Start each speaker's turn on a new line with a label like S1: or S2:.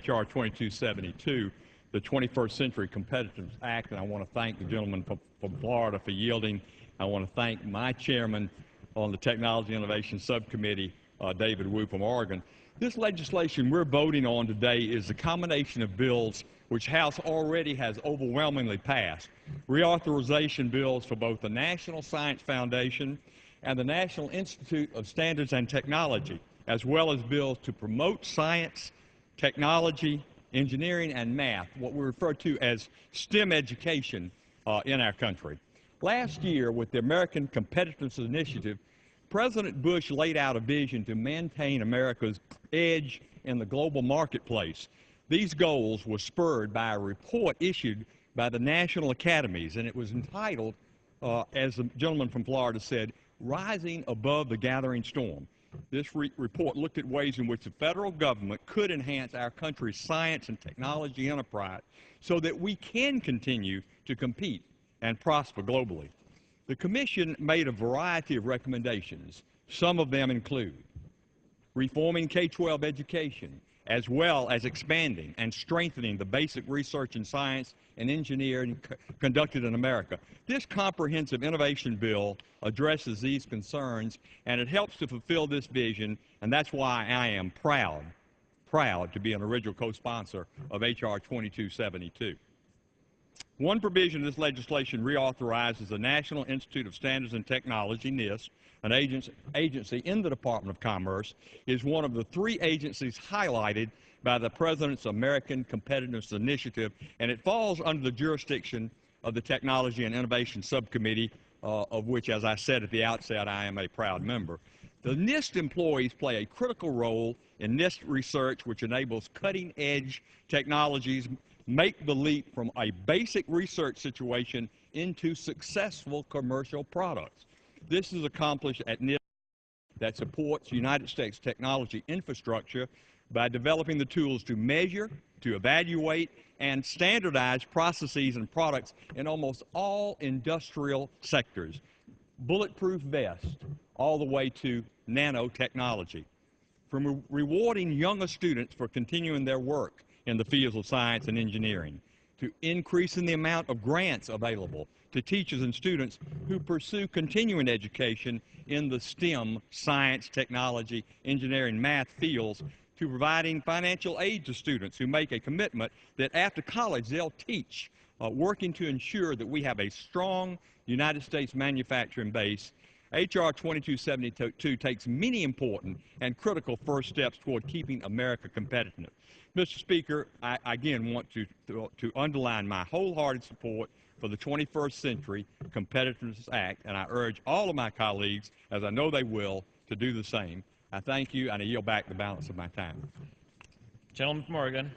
S1: H.R. 2272, the 21st Century Competitiveness Act, and I want to thank the gentleman from Florida for yielding. I want to thank my chairman on the Technology Innovation Subcommittee, David Wu from Oregon. This legislation we're voting on today is a combination of bills which House already has overwhelmingly passed. Reauthorization bills for both the National Science Foundation and the National Institute of Standards and Technology, as well as bills to promote science, technology, engineering, and math, what we refer to as STEM education in our country. Last year, with the American Competitiveness Initiative, President Bush laid out a vision to maintain America's edge in the global marketplace. These goals were spurred by a report issued by the National Academies, and it was entitled, as the gentleman from Florida said, Rising Above the Gathering Storm. This report looked at ways in which the federal government could enhance our country's science and technology enterprise so that we can continue to compete and prosper globally. The Commission made a variety of recommendations. Some of them include reforming K-12 education, as well as expanding and strengthening the basic research in science and engineering conducted in America. This comprehensive innovation bill addresses these concerns, and it helps to fulfill this vision, and that's why I am proud to be an original co-sponsor of H.R. 2272. One provision of this legislation reauthorizes the National Institute of Standards and Technology, NIST, an agency in the Department of Commerce, is one of the three agencies highlighted by the President's American Competitiveness Initiative, and it falls under the jurisdiction of the Technology and Innovation Subcommittee, of which, as I said at the outset, I am a proud member. The NIST employees play a critical role in NIST research, which enables cutting-edge technologies make the leap from a basic research situation into successful commercial products. This is accomplished at NIST that supports United States technology infrastructure by developing the tools to measure, to evaluate, and standardize processes and products in almost all industrial sectors, bulletproof vests, all the way to nanotechnology. From rewarding younger students for continuing their work in the fields of science and engineering, to increasing the amount of grants available to teachers and students who pursue continuing education in the STEM, science, technology, engineering, math fields, to providing financial aid to students who make a commitment that after college they'll teach, working to ensure that we have a strong United States manufacturing base. H.R. 2272 takes many important and critical first steps toward keeping America competitive. Mr. Speaker, I again want to underline my wholehearted support for the 21st Century Competitiveness Act, and I urge all of my colleagues, as I know they will, to do the same. I thank you, and I yield back the balance of my time.
S2: Gentleman from Oregon.